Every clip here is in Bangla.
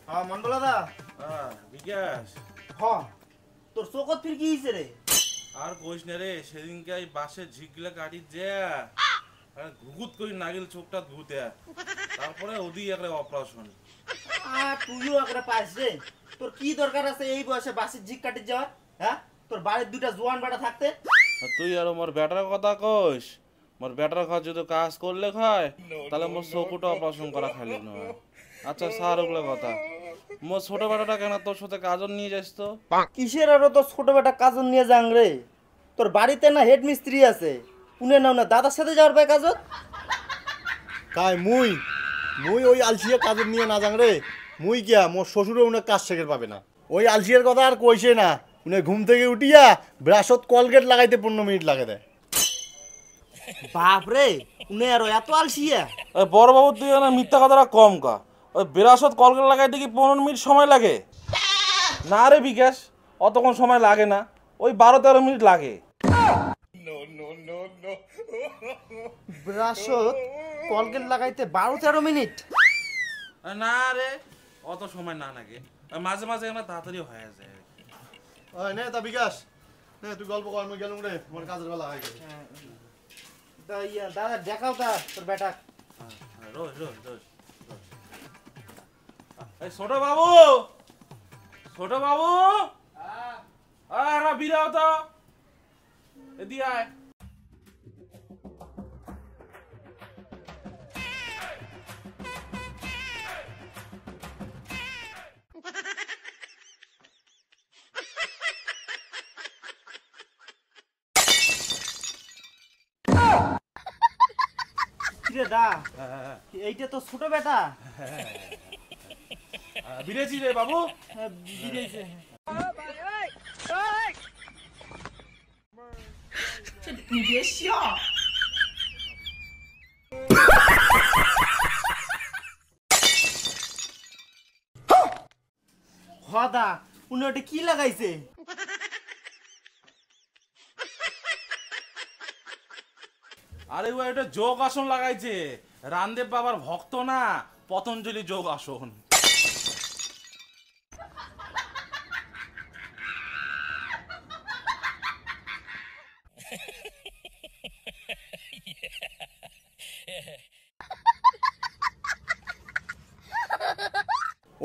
হ্যাঁ মন্ডলা দা। বিকাশ। হ্যাঁ তোর চোখত ফির কি হইছে রে? আর কইস না রে, সেদিনকে এই বাসের ঝিকগুলা কাটি যে ঘুগুত করি নাগিল চোখটা ঘুতে, তারপরে ওদি একটা অপারেশন। তুইও একটা পাইস রে। তোর কি দরকার আছে এই বয়সে বাসের ঝিক কাটি যাওয়ার? হ্যাঁ তোর বাড়ির দুটা জোয়ান বেটা থাকতে। তুই আর মোর বেটার কথা কইস? মোর বেটার ঘর যদি কাজ করলে হয় তাহলে মোর চোখটা অপারেশন করা খাইলে নয়। আচ্ছা স্যার ওগুলো কথা, মোর ছোট বেটাটা কেন তোর সাথে কাজল নিয়ে যাস তো? কিসের আরো তোর ছোট বেটা কাজল নিয়ে যাং রে? তোর বাড়িতে না হেড মিস্ত্রি আছে, উনি নাও না দাদার সাথে যাওয়ার পায় কাজল। কাই মুই মুই ওই আলসিয়া কাজের নিয়ে না যাং রে। মুই কিয়া মোর শ্বশুরে উনি কাজ শেখের পাবে না। ওই আলসিয়ার কথা আর কইছে না। উনি ঘুম থেকে উঠিয়া ব্রাশত কলগেট লাগাইতে 15 মিনিট লাগে দেয়। বাপ রে, উনি আরো এত আলসিয়া? ওই বড় বাবু তুই না মিথ্যা কথাটা কম কা। ওই বিরাসত কলকাতা লাগাইতে কি 15 মিনিট সময় লাগে? না রে বিকাশ, অতক্ষণ সময় লাগে না, ওই 12-13 মিনিট লাগে। ব্রাশত কলগেট লাগাইতে 12-13 মিনিট? না রে, অত সময় না লাগে, মাঝে মাঝে আমরা তাড়াতাড়ি হয়ে যায়। ওই নে তা বিকাশ, নে তুই গল্প কর, মুই গেলুম রে, মোর কাজের বেলা হয়ে গেছে। দাদা দেখাও তা তোর বেটা। রোজ রোজ রোজ এই ছোট বাবু, ছোট বাবু, বিরাও তো এদি আয়। কিরে দা, এইটা তো ছোট বেটা। বিরেছি রে বাবু। বিরেছে।你别笑。হদা, উনি ওটা কি লাগাইছে? আরে ও এটা যোগ আসন লাগাইছে, রামদেব বাবার ভক্ত না, পতঞ্জলি যোগ আসন।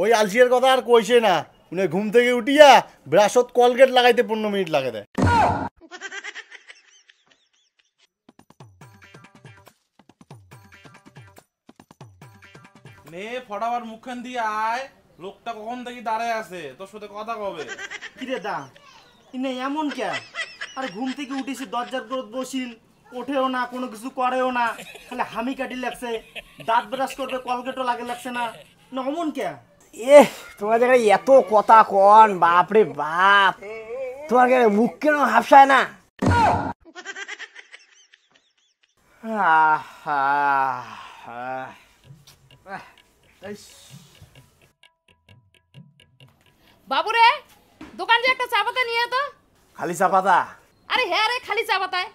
ওই আলসিয়ার কথা আর কইছে না। উনি ঘুম থেকে উঠিয়া ব্রাশত কলগেট লাগাইতে 15 মিনিট লাগে দেয়। নে ফটাবার মুখখান দিয়ে আয়, লোকটা কখন থেকে দাঁড়ায় আছে তোর সাথে কথা কবে। কিরে দা, ইনে এমন কে? আরে ঘুম থেকে উঠেছি, দরজার উপর বসিল, ওঠেও না, কোনো কিছু করেও না, খালি হামি কাটি লাগছে, দাঁত ব্রাশ করবে, কলগেটও লাগে লাগছে না, না অমন কে? তোমার জায়গায় এত কথা কন, বাপরে বাপ, তোমার মুখ কেন হাফসায় না? বাবুরে, দোকান যে একটা চা পাতা নিয়ে তো। খালি চা পাতা? আরে হ্যাঁ রে, খালি চা পাতায়।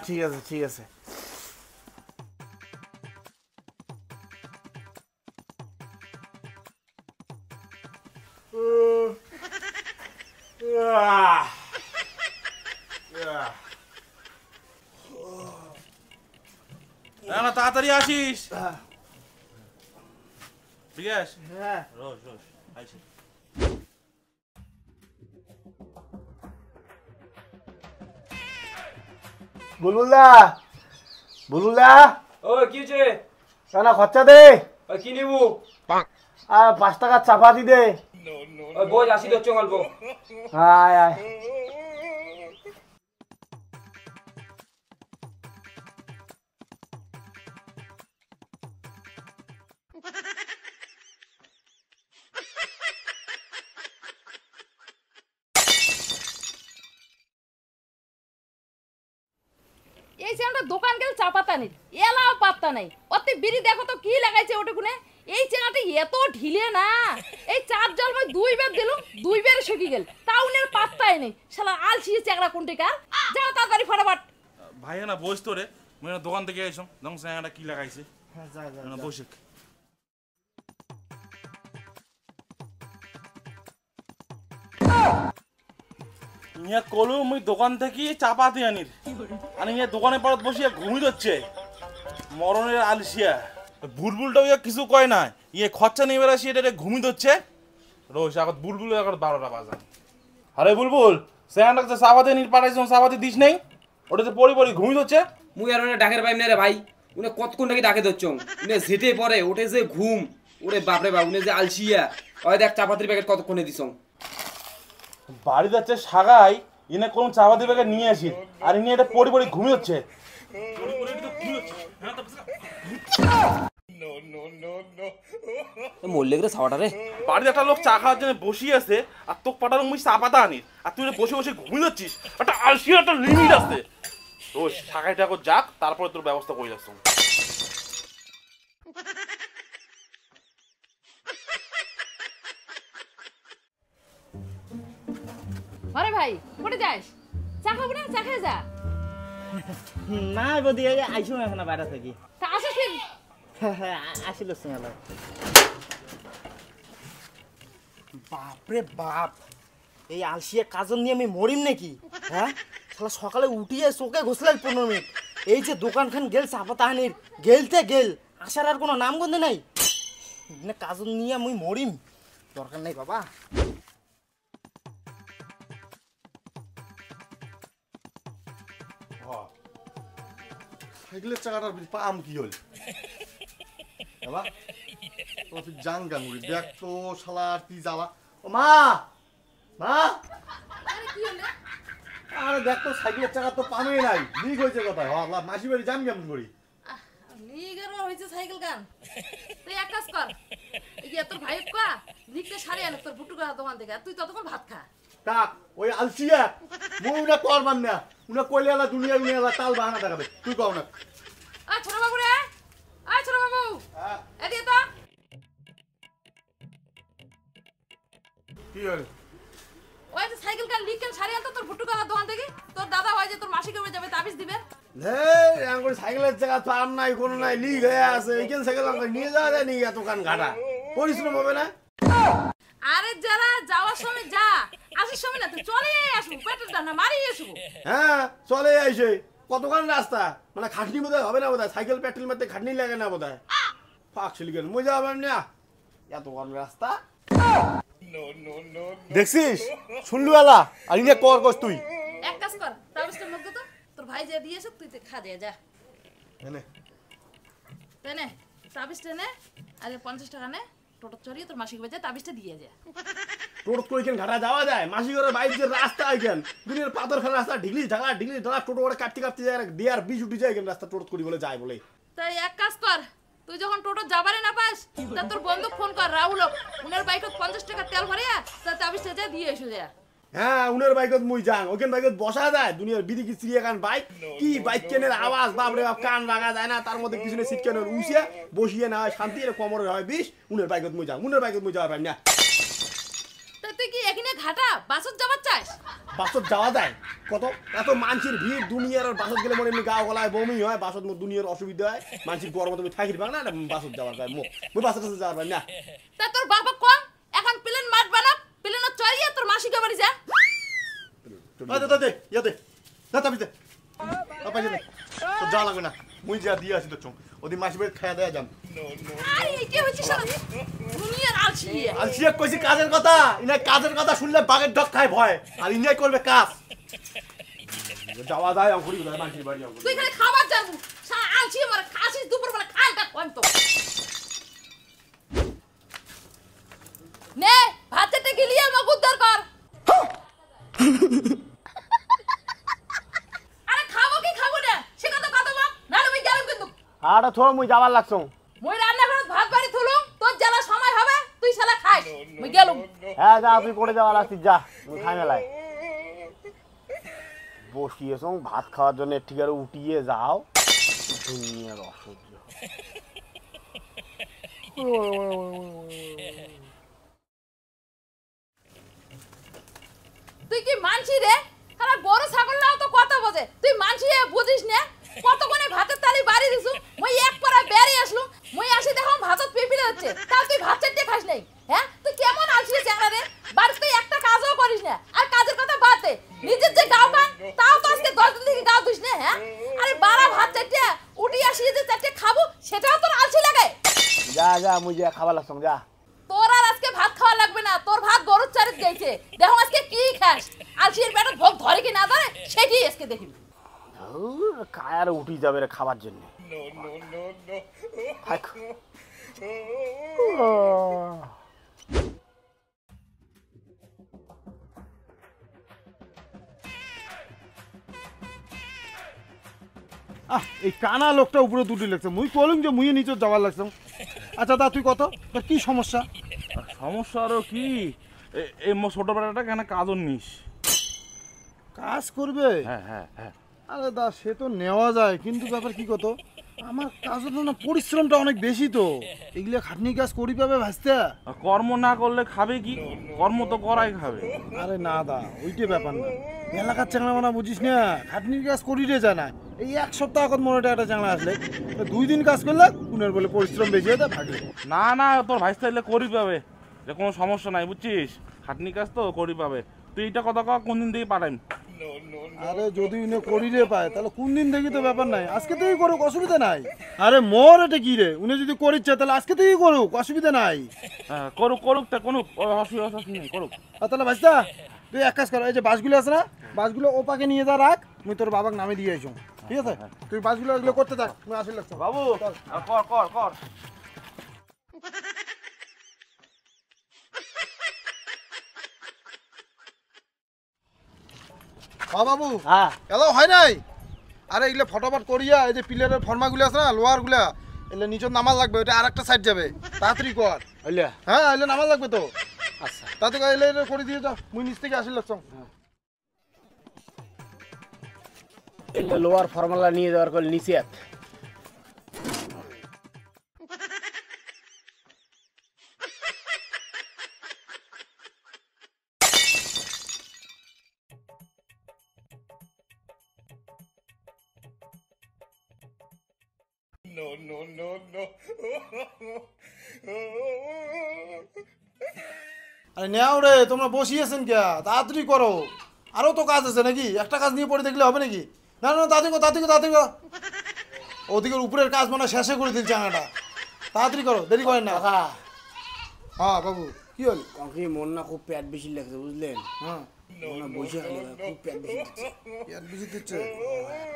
ঠিক আছে ঠিক আছে। না তাড়াতাড়ি আসিস। ঠিক আছে, হ্যাঁ রোজ রোজ আইসি। বুলবুলদা, বুলবুলদা, ও কি হচ্ছে? না খরচা দে। ওই কি নিবু? আর 5 টাকার চাপাতি দে। ওই বই আসি হচ্ছে গল্প। আয় আয়। এই ছেলেটা দোকান গেল চা পাতা নেই, এলাও পাত্তা নাই। অতি বিড়ি দেখো তো কি লাগাইছে ওটা কোনে। এই ছেলেটা এত ঢিলে না, এই চার জল মই 2 বার দিলুম, 2 বার শুকি গেল, টাউনের পাত্তাই নেই। শালা আলসি চেংড়া কোনটিকার, যাও তাড়াতাড়ি ফটাফট। ভাই না বস তো রে, মই দোকান থেকে আইসম, দং সাঙ্গাটা কি লাগাইছে। হ্যাঁ যা যা বসে নিয়ে কলু মুই দোকান থেকে চাপাতি আনির আনি নিয়ে দোকানে পাড়ত বসিয়ে ঘুমিয়ে যাচ্ছে মরণের আলসিয়া বুলবুলটাও ইয়া কিছু কয় না ইয়ে খরচা নিয়ে বেড়াছি এটা ঘুমিয়ে যাচ্ছে রোজ আগত বুলবুল আগত 12টা বাজা আরে বুলবুল সেখানটা চাপাতি নির পাঠাইছ চাপাতি দিস নেই ওটাতে পরি পরি ঘুমিয়ে যাচ্ছে মুই আর ডাকের পাইম না রে ভাই উনি কতক্ষণ থেকে ডাকে ধরছ উনি যেতে পরে ওঠে যে ঘুম ওরে বাপরে বাপ উনি যে আলসিয়া ওই দেখ চাপাতির প্যাকেট কতক্ষণে দিছ বাড়ি যাচ্ছে সাগাই ইনে কোন চাপাতি প্যাকেট নিয়ে আসি আর ইনি এটা পরি পরি ঘুমিয়ে যাচ্ছে মরলে গেলে ছাওয়াটা রে বাড়িতে একটা লোক চা খাওয়ার জন্য বসিয়ে আছে আর তোকে পাঠানো মুই চা পাতা আনিস আর তুই বসে বসে ঘুমিয়ে যাচ্ছিস একটা আলসিয়ার একটা লিমিট আছে তো সাগাইটা যাক তারপরে তোর ব্যবস্থা করে যাচ্ছ আরে ভাই কোটে যাস চা খাবো না চা খেয়ে যা না বদি আইসো এখন বাইরে থেকে তা আসিস ফির আসিল সিঙ্গালা বাপরে বাপ এই আলসিয়া কাজল নিয়ে আমি মরিম নাকি হ্যাঁ শালা সকালে উঠিয়ে চোখে ঘষলাম 15 মিনিট এই যে দোকানখান গেল চাপাতা হানির গেলতে গেল আসার আর কোনো নাম গন্ধে নাই না কাজল নিয়ে আমি মরিম দরকার নাই বাবা সাইকেলের চাকাটার পাম কি হল বাবা তুই জান গাঙ্গুরি দেখ তো শালা আর কি জ্বালা ও মা মা আরে কি হলো আরে দেখ তো সাইকেলের চাকা তো পামেই নাই লিক হয়েছে কোথায় আল্লাহ মাসি বাড়ি যান কেমন করি লিগেরও হয়েছে সাইকেল গান তুই এক কাজ কর এই যে তোর ভাই কা লিখতে সারি আনে তোর বুটুকা দোকান থেকে আর তুই ততক্ষণ ভাত খা কাক ওই আলসিয়া মুই উনা করবান না উনা কইলে আলা দুনিয়া দুনিয়া তাল বাহানা দেখাবে তুই কও না আ ছোট বাবু রে আ ছোট বাবু এদিকে তো কি হল ওই যে সাইকেল গান লিখেন সারি আনতো তোর বুটুকা দোকান থেকে তোর দাদা হয় যে তোর মাসি কবে যাবে তাবিজ দিবে এই আঙ্গুর সাইকেলের চাকা পাম নাই কোনো নাই লিক হয়ে আছে এইখান সাইকেল আমাকে নিয়ে যাওয়া যায় নি এত কান ঘাটা পরিশ্রম হবে না আরে যারা যাওয়ার সময় যা আসার সময় না তুই চলে আসবো পেটের ডানা মারিয়ে আসবো হ্যাঁ চলে আইছে কতক্ষণ রাস্তা মানে খাটনি বোধহয় হবে না বোধহয় সাইকেল পেট্রোল মারতে খাটনি লাগে না বোধহয় ফাঁক ছিল গেল মজা হবে না এত কম রাস্তা দেখছিস শুনলু আলা আর ইনে কর কস তুই এক কাজ কর তাবিজটা মধ্যে তো তোর ভাই যে দিয়েছে তুই খা দিয়ে যা এনে তাই নে তাবিজটা নে আর 50 টাকা নে টোটো চড়িয়ে তোর মাসিক বাজে তাবিজটা দিয়ে যা টোটো করে কেন ঘাটা যাওয়া যায় মাসি ঘরের বাইক যে রাস্তা আইকেন দুনিয়ার পাথর ফেলা রাস্তা ঢিগলি ঢালা টোটো করে কাটতে কাটতে যায় দেয়ার বিষ উঠে যায় কেন রাস্তা টোটো করি বলে যায় বলে তাই এক কাজ কর তুই যখন টোটো যাবারে না পাস তা তোর বন্ধু ফোন কর রাহুল উনার বাইকে 50 টাকা তেল ভরিয়া তা তাবিজটা যা দিয়ে এসে যা হ্যাঁ উনার বাইকত মুই যাং ওখান বাইকত বসা যায় দুনিয়ার বিধি কি চিড়িয়াখান বাইক কি বাইক কেনের আওয়াজ বাপরে বাপ কান লাগা যায় না তার মধ্যে পিছনে সিট কেনের উসিয়া বসিয়ে না হয় শান্তি এর কোমরে হয় বিষ উনার বাইকত মুই যাং উনার বাইকত মুই যাওয়ার পাই না তা তুই কি এখানে ঘাটা বাসত যাবার চাস বাসত যাওয়া যায় কত এত মানুষের ভিড় দুনিয়ার আর বাসত গেলে মনে এমনি গা গলায় বমি হয় বাসত দুনিয়ার অসুবিধা হয় মানুষের গরম তুমি থাকির পাং না বাসত যাওয়ার পাই মুই বাসত যাওয়ার পাই না তা তোর বাবা কোন এখন প্লেন মাঠ বানাক প্লেন চড়িয়ে তোর মাসিকে বাড়ি যা দে ইয়াতে না তাবি দে পাই দে তো যাওয়া লাগবে না মুই যা দিয়ে আসি তো চং ওদি মাসি বাড়ি খায়া দেয়া যাম আরে এই কি হচ্ছে শালা দুনিয়ার আলসি আলসিয়া কইছি কাজের কথা ইনা কাজের কথা শুনলে বাঘের ডক খায় ভয় আর ইনাই করবে কাজ যাওয়া যায় অঙ্কুরি যায় মাসির বাড়ি অঙ্কুরি তুই খালি খাবার জানবো শালা আলসি মারা খাসিস দুপুর বেলা খাইটা কোন তো নে ভাতটা গিলিয়ে আমাকে উদ্ধার কর আরে খাবো কি খাবো না সে কথা কথা বল নালে আমি গেলাম কিন্তু আরে থো মুই যাবার লাগছো মই রান্না ঘরে ভাত বাড়ি থুলুম তোর জ্বালা সময় হবে তুই শালা খাই মই গেলুম হ্যাঁ যা তুই পড়ে যাওয়া লাগছিস যা মুই খাই মেলায় বসিয়েছ ভাত খাওয়ার জন্য ঠিক আছে উঠিয়ে যাও দুনিয়ার অসহ্য তুই কি মানছি রে খালা বড় ছাগল নাও তো কথা বোঝে তুই মানছি বুঝিস না কতক্ষণে ভাতের তালি বাড়ি দিছু মই এক পরা বেরি আসলুম মই আসি দেখো ভাতত পেপিলে হচ্ছে তাও তুই ভাত চাটতে খাস নাই হ্যাঁ তুই কেমন আলসি চ্যাংড়া রে বাড়িতে তুই একটা কাজও করিস না যা যা মুই যা খাবার লাগছ যা। তোর আর আজকে ভাত খাওয়া লাগবে না, তোর ভাত গরুর চারিত গেছে। দেখো আজকে কি খাস, আলসির পেটে ভোগ ধরে কি না ধরে সেটাই আজকে দেখিবি। কায়ার উঠি যাবে রে খাবার জন্য। এই কানা লোকটা উপরে দুটি লাগছে, মুই কলুম যে মুই নিচে যাওয়ার লাগছে। আচ্ছা দা তুই কত, তোর কি সমস্যা? সমস্যা আরো কি, এই মোর ছোট বেটাটা কেন কাজও নিস? কাজ করবে? হ্যাঁ হ্যাঁ হ্যাঁ। আরে দা সে তো নেওয়া যায়, কিন্তু ব্যাপার কি কত, আমার কাজের না পরিশ্রমটা অনেক বেশি, তো এগুলো খাটনি কাজ করি পাবে ভাসতে। কর্ম না করলে খাবে কি? কর্ম তো করাই খাবে। আরে না দা, ওইটাই ব্যাপার না। এলাকার চাংলা মানা বুঝিস না, খাটনির কাজ করি রে জানা। এই এক সপ্তাহ আগত মনে একটা চাংলা আসলে 2 দিন কাজ করলে পুনের বলে পরিশ্রম বেশি হয়ে ভাগলে। না না, তোর ভাই চাইলে করি পাবে, যে কোনো সমস্যা নাই বুঝছিস। খাটনি কাজ তো করি পাবে। তুই এটা কথা কওয়া কোন দিন থেকে পাঠাইম? আরে যদি উনি করি রে পায় তাহলে কোন দিন দেখি তো ব্যাপার নাই, আজকে থেকেই করুক, অসুবিধা নাই। আরে মোর এটা কি রে, উনি যদি করিচ্ছে তাহলে আজকে থেকেই করুক, অসুবিধা নাই। হ্যাঁ করুক করুক, তা কোনো অসুবিধা নেই, করুক। আর তাহলে ভাইস্তা তুই এক কাজ কর, এই যে বাসগুলো আছে না, বাসগুলো ও পাকে নিয়ে যা রাখ, মুই তোর বাবাকে নামে দিয়ে আইসো, ঠিক আছে? তুই বাসগুলো এগুলো করতে থাক, মুই আসলে লাগছো। বাবু কর কর কর। হ্যাঁ বাবু, হ্যাঁ এলো হয় নাই? আরে এগুলো ফটোফট করিয়া এই যে পিলারের ফর্মাগুলো আছে না, লোহারগুলা, এগুলো নিচের নামাল লাগবে, ওটা আর একটা সাইড যাবে, তাড়াতাড়ি কর। হইলে হ্যাঁ এগুলো নামাল লাগবে তো, আচ্ছা তাড়াতাড়ি এগুলো করে দিয়ে যাও, মুই নিচ থেকে আসলে লাগছো। এলে লোয়ার ফর্মুলা নিয়ে যাওয়ার কল নিচে আরে নেও রে, তোমরা বসিয়েছেন কে, তাড়াতাড়ি করো, আরো তো কাজ আছে নাকি? একটা কাজ নিয়ে পড়ে দেখলে হবে নাকি? না না তাড়াতাড়ি করো, তাড়াতাড়ি করো, তাড়াতাড়ি করো। ওদিকের উপরের কাজ মানে শেষে করে দিচ্ছি আনাটা, তাড়াতাড়ি করো, দেরি করেন না। কাকা। হ্যাঁ বাবু কি হল? কাকি মন না খুব পেট বেশি লাগছে বুঝলেন, হ্যাঁ বসে খালি খুব পেট বেশি লাগছে। পেট বেশি দিচ্ছে।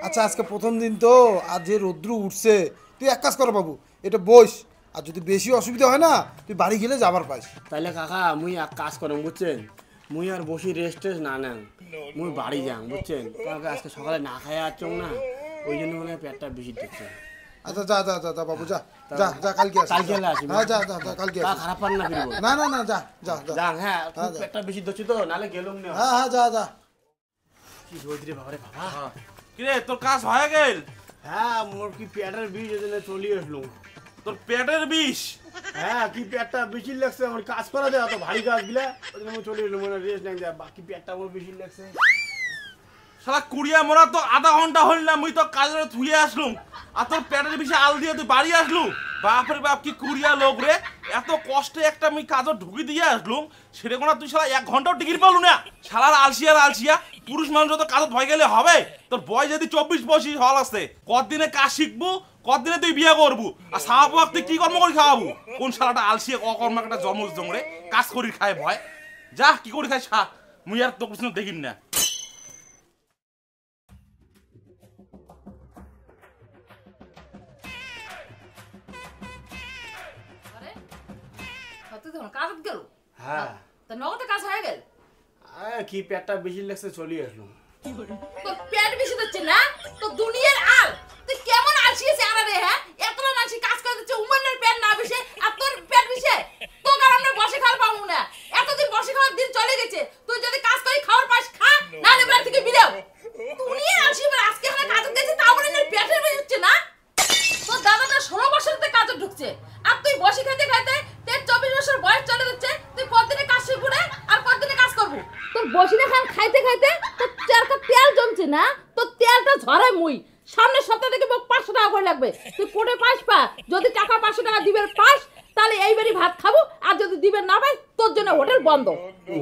আচ্ছা আজকে প্রথম দিন তো, আজ যে রৌদ্র উঠছে, তুই এক কাজ করো বাবু, এটা বস, আর যদি বেশি অসুবিধা হয় না তুই বাড়ি গেলে যাবার পাস। তাইলে কাকা মুই এক কাজ করেন বুঝছেন, মুই আর বসি রেস্ট টেস্ট না নেন, মুই বাড়ি যান বুঝছেন, কাকা আজকে সকালে না খাই আসছ না, ওই জন্য মনে হয় পেটটা বেশি দেখছে। আচ্ছা যা যা যা যা বাবু, যা যা যা, কালকে আসিস। কালকে এলে আসিস। হ্যাঁ যা যা যা, কালকে তা আসিস। খারাপ পান না ফিরবো না না না, যা যা যা। যান। হ্যাঁ খুব হ্যাঁ, যা। পেটটা বেশি ধরছি তো, নালে গেলুম না। হ্যাঁ হ্যাঁ যা যা। কি রোদ রে বাবারে বাবা। কিরে তোর কাজ হয়ে গেল? হ্যাঁ মোর কি পেটের বিষ এজন্য চলে আসলো। তোর পেটের বিষ? হ্যাঁ কি পেটটা বেশি লাগছে, আমার কাজ করা যায় এত ভারী কাজ গিলা, ওই জন্য চলে এলো, মনে রেস্ট নাই যায়, বাকি পেটটা আমার বেশি লাগছে। শালা কুড়িয়া মরা তো আধা ঘন্টা হল না, মুই তো কাজে থুয়ে আসলুম, আর তোর পেটের বিষে আল দিয়ে তুই বাড়ি আসলু? বাপরে বাপ, কি কুড়িয়া লোক রে, এত কষ্টে একটা আমি কাজে ঢুকি দিয়ে আসলুম, সেটা কোনো তুই শালা 1 ঘন্টাও টিকিট পালু না? শালার আলসিয়া, পুরুষ মানুষ তো কাজত ভয় গেলে হবে? তোর বয় যদি 24-25 হল আছে, কতদিনে কাজ শিখবো, কতদিনে তুই বিয়ে করবো, আর সাহাবাক তুই কি কর্ম করে খাওয়াবো? কোন শালাটা আলসিয়া অকর্ম একটা জন্ম রে, কাজ করি খায় ভয়, যা কি করে খায় খা, মুই আর তো কিছু দেখিম না। আরে তুই তখন কাজত গেল? হ্যাঁ তা নগদে কাজ হয়ে গেল? কি পেটটা বেশি লাগছে চলে আসলো। তোর পেট বেশি হচ্ছে না, তো দুনিয়ার আল তুই কেমন আলসিয়েছে আরে রে? হ্যাঁ এতটা মানুষ কাজ করে দিচ্ছে, উমানের পেট না বেশি আর তোর পেট বেশি, তোর আর আমরা বসে খাওয়ার পাবো না, এতদিন বসে খাওয়ার দিন চলে গেছে, তুই যদি কাজ করে খাওয়ার পাস খা, না হলে বাড়ি থেকে বিদাও। দুনিয়ার আলসি মানে আজকে আমরা কাজ দিয়েছি, তাও বলে পেটের বেশি হচ্ছে না? তোর দাদাটা 16 বছরতে কাজে ঢুকছে, আর তুই বসে খাইতে খাইতে 24 বছর বয়স চলে যাচ্ছে, তুই কতদিনে কাজ শিখবো রে আর কতদিনে কাজ করবো? তোর বসিনে খান খাইতে খাইতে তোর চারকা তেল জমছে না, তোর তেলটা ঝরে মুই, সামনের সপ্তাহ থেকে 500 টাকা করে লাগবে, তুই কোটে পাস পা, যদি টাকা 500 টাকা দিবের পাস, তা তাহলে এইবারই ভাত খাবো, আর যদি দিবেন না ভাই তোর জন্য হোটেল বন্ধ।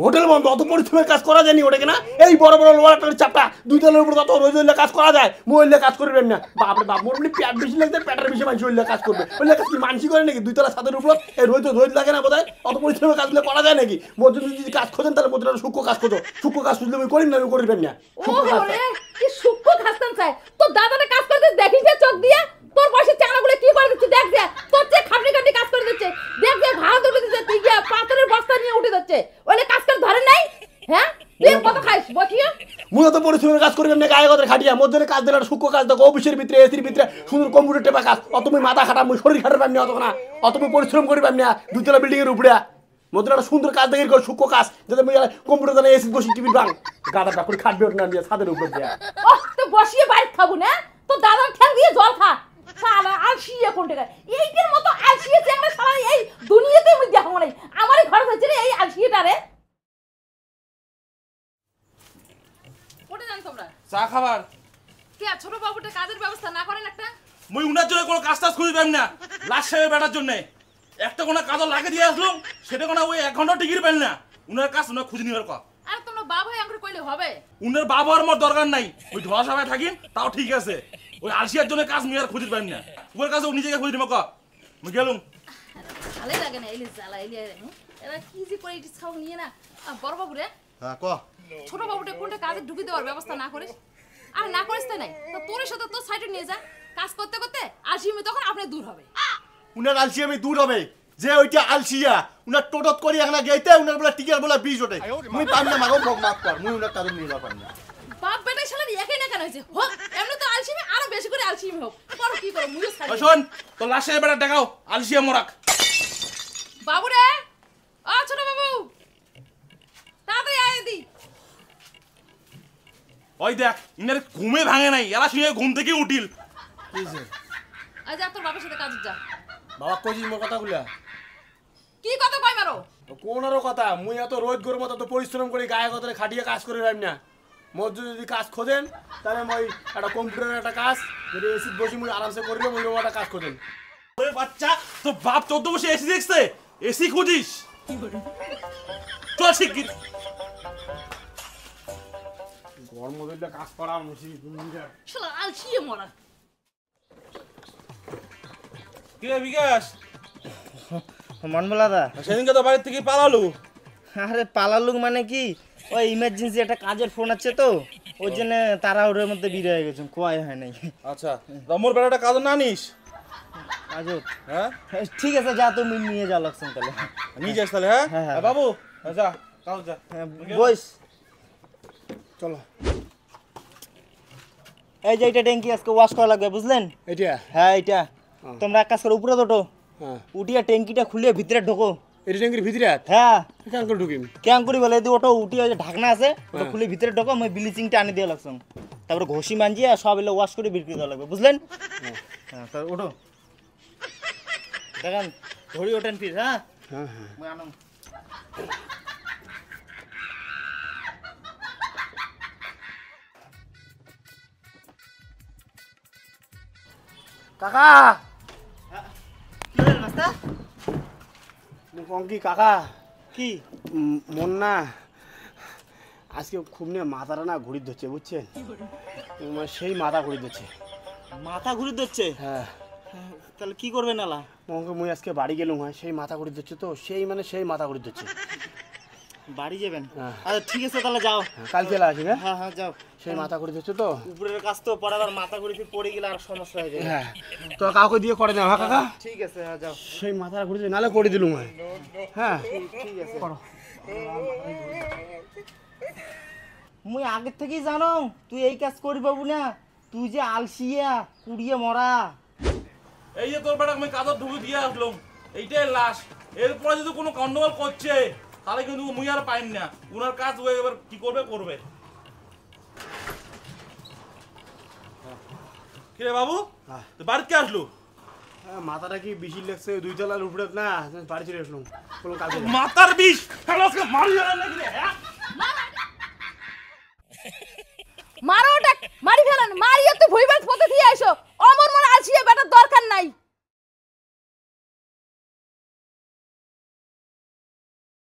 হোটেল বন্ধ? অত পরিশ্রমের কাজ করা যায়নি ওটাকে না? এই বড় বড় লোহার একটা চাপটা 2 তলার উপর তত রোজ হইলে কাজ করা যায়? মহিলা কাজ করবেন না? বাপরে বাপ, মোর বলি পেট বেশি লাগছে, পেটের বেশি মানুষ হইলে কাজ করবে। হইলে কাজ কি মানসি করে নাকি 2 তলা ছাদের উপর? এই রোজ লাগে না বোধহয়? অত পরিশ্রমের কাজগুলো করা যায় নাকি? মোর যদি কাজ খোঁজেন তাহলে মোদের সূক্ষ্ম কাজ খোঁজো। সূক্ষ্ম কাজ খুঁজলে আমি করি না, আমি করবেন না সূক্ষ্ম কাজ। ওরে কি সূক্ষ্ম খাস্তান চাই তোর দাদাটা কাজ করতে দেখিস না চোখ দিয়ে? তোর বয়সে চালাগুলো কি করে দিচ্ছে দেখ যে, তোর চেয়ে খাটনি খাটনি কাজ করে দিচ্ছে, দেখ যে ভাড়া ধরে দিচ্ছে, তুই গিয়া পাথরের বস্তা নিয়ে উঠে যাচ্ছে, ওইলে কাজ করে ধরে নাই? হ্যাঁ তুই কত খাইস বসিয়া? মুই তো পরিশ্রমের কাজ করবেন না, গায়ে গদরে খাটিয়া মধ্যে কাজ দিলে সূক্ষ্ম কাজ দেখো, অফিসের ভিতরে এসির ভিতরে সুন্দর কম্পিউটার টেপা কাজ। অত তুমি মাথা খাটা, মুই শরীর খাটার পাবনি, অত না অত তুমি পরিশ্রম করি পাবনি। 2 তলা বিল্ডিং এর উপরে মধ্যে একটা সুন্দর কাজ দেখি সূক্ষ্ম কাজ, যাতে মুই কম্পিউটার জানে এসি বসি টিভি বাং গাড়া ব্যাপারে খাটবে না দিয়ে ছাদের উপর দিয়া। ওহ তো বসিয়ে বাইরে খাবো না, তোর দাদার ঠ্যাং দিয়ে জল খা। শালা আলসিয়া কোনটা, এইটার মতো আলসিয়া চেংড়া শালা এই দুনিয়াতে মুই দেখো নাই। আমারই ঘর হচ্ছে রে এই আলসিয়াটা রে। ওটা জান তোমরা চা খাবার কে ছোট বাবুটা কাজের ব্যবস্থা না করেন একটা? মুই উনার জন্য কোনো কাজ টাজ খুঁজে পাইম না। লাস্ট সাহেবের বেটার জন্য একটা কোনো কাজও লাগে দিয়ে আসলাম, সেটা কোনো ওই 1 ঘন্টা টিকিট পাইল না। উনার কাজ উনার খুঁজে নিবার কথা। আর তোমরা বাবা আমাকে কইলে হবে? উনার বাবার মোর দরকার নাই, ওই ধোয়া সবাই থাকিন তাও ঠিক আছে। ওই আলসিয়ার জন্য কাজ মুই আর খুঁজে পাইম না। ওর কাছে ও নিজেকে খুঁজে নিব ক। মুই গেলুম। ভালোই লাগে না এলি জ্বালা এলি এরা কি যে করে এটি ছাউ নিয়ে না। বড় বাবু রে, হ্যাঁ ক। ছোট বাবুটা কোনটা কাজে ঢুকে দেওয়ার ব্যবস্থা না করিস? আর না করিস তাই নাই তো তোর সাথে তোর সাইডে নিয়ে যা, কাজ করতে করতে আসিমি তখন আপনি দূর হবে। উনার আলসি আমি দূর হবে যে ওইটা আলসিয়া উনার টোটত করি এখন গেইতে উনার বলে টিকার বলে বীজ ওঠে। মুই পাম না মাগো ভোগ মাফ কর, মুই উনার কাজ নিবা পাম না। বাপ বেটা শালা একই না কেন হইছে হোক, এমনি তো আলসিমি আরো বেশি করে আলসিমি হোক। পর কি করব মুইও ওই ছাড়ি। শোন, তো লাস্ট সাহেবের বেটা দেখাও আলসিয়া মোরাক। বাবু রে, ও ছোট বাবু তাড়াতাড়ি আয় দি। ওই দেখ ইনার ঘুমে ভাঙে নাই, এরা শুয়ে ঘুম থেকে উঠিল। আজ যা তোর বাবার সাথে কাজ যা। বাবা কইছিস মোর কথাগুলা? কি কথা কই মারো? কোন আরো কথা? মুই এত রোজ গরম মতো তো পরিশ্রম করি, গায়ে গদরে খাটিয়ে কাজ করে পাইম না। মোর যদি কাজ খোঁজেন তাহলে মই একটা কম্পিউটারের একটা কাজ, যদি এসি বসি মুই আরামসে করবে, মুই একটা কাজ খোঁজেন। ওরে বাচ্চা, তো বাপ 14 বসে এসি দেখছে, এসি খুঁজিস? চল শিগগির। গরম মধ্যে কাজ করা মুশকিল। শালা আলসিয়ে মরা। কি রে বিকাশ, মনবলাদা, সেদিনকে তো বাড়ির থেকে পালালু। আরে পালালুক মানে কি, ওই ইমার্জেন্সি একটা কাজের ফোন আছে তো, ওই জন্য তারা ওর মধ্যে বিরে হয়ে গেছে, কোয়াই হয় নাই। আচ্ছা, মোর বেটাটা কাজ না নিস? আজও হ্যাঁ ঠিক আছে, যা তুমি নিয়ে যাও লাগছেন তাহলে। নিয়ে যাস তাহলে। হ্যাঁ হ্যাঁ, হ্যাঁ। বাবু যা, কাজ যা। বইস, চলো। এই যে এটা ট্যাঙ্কি আজকে ওয়াশ করা লাগবে বুঝলেন? এটা? হ্যাঁ এটা। তোমরা এক কাজ করো, উপরে তোটো, হ্যাঁ। উঠিয়া ট্যাঙ্কিটা খুলে ভিতরে ঢোকো। এটা ট্যাঙ্কির ভিতরে? হ্যাঁ কেন করে ঢুকিম? কেন করি বলে, যদি ওটা উঠিয়ে যে ঢাকনা আছে ওটা খুলে ভিতরে ঢোকো, আমি ব্লিচিংটা আনি দিয়ে লাগছাম, তারপরে ঘষি মাঞ্জিয়ে সব এলে ওয়াশ করে বিক্রি দেওয়া লাগবে বুঝলেন? হ্যাঁ তাহলে ওঠো, দেখেন ধরি ওঠেন ফির। হ্যাঁ হ্যাঁ হ্যাঁ। মই আনম। কাকা কি হল মাস্টার? কি কাকা কি মন না আজকে খুব নিয়ে মাথাটা না ঘুরি ধরছে বুঝছেন? সেই মাথা ঘুরি ধরছে। মাথা ঘুরে দিচ্ছে? হ্যাঁ। তাহলে কি করবে নালা? মঙ্কে মুই আজকে বাড়ি গেলুম, হয় সেই মাথা ঘুরি ধরছে তো, সেই মাথা ঘুরি ধরছে। বাড়ি যাবেন? হ্যাঁ। আচ্ছা ঠিক আছে তাহলে যাও। কালকে আসি না? হ্যাঁ হ্যাঁ যাও। সেই মাথা ঘুরি ধরছে তো। উপরের কাজ তো পরে আবার মাথা ঘুরে ফির পড়ে গেলে আর সমস্যা হয়ে যাবে। হ্যাঁ তো কাউকে দিয়ে করে না? হ্যাঁ কাকা ঠিক আছে, হ্যাঁ যাও। সেই মাথা ঘুরি নালে করে দিলুম। হ্যাঁ ঠিক আছে করো। মুই আগে থেকেই জানো তুই এই কাজ করি পাবো না, তুই যে আলসিয়া কুড়িয়ে মরা। এই যে তোর বেটা আমি কাজত ঢুকে দিয়ে আসলাম, এইটাই লাশ। এরপরে যদি কোনো গন্ডগোল করছে তাহলে কিন্তু মুই আর পাইম না। উনার কাজ ও এবার কি করবে করবে। কিরে বাবু, তুই বাড়িতে আসলো? মাথাটা কি বেশি লাগছে? 2 তলার উপরে না, বাড়ি চলে আসলাম। কোনো কাজ নেই। মাথার বিষ মারি নাকি রে? হ্যাঁ মারো ওটা, মারি ফেলেন, মারিয়ে তুই ভুইবাজ পথে দিয়ে আইসো। অমর মনে আলসিয়ে বেটার দরকার নাই।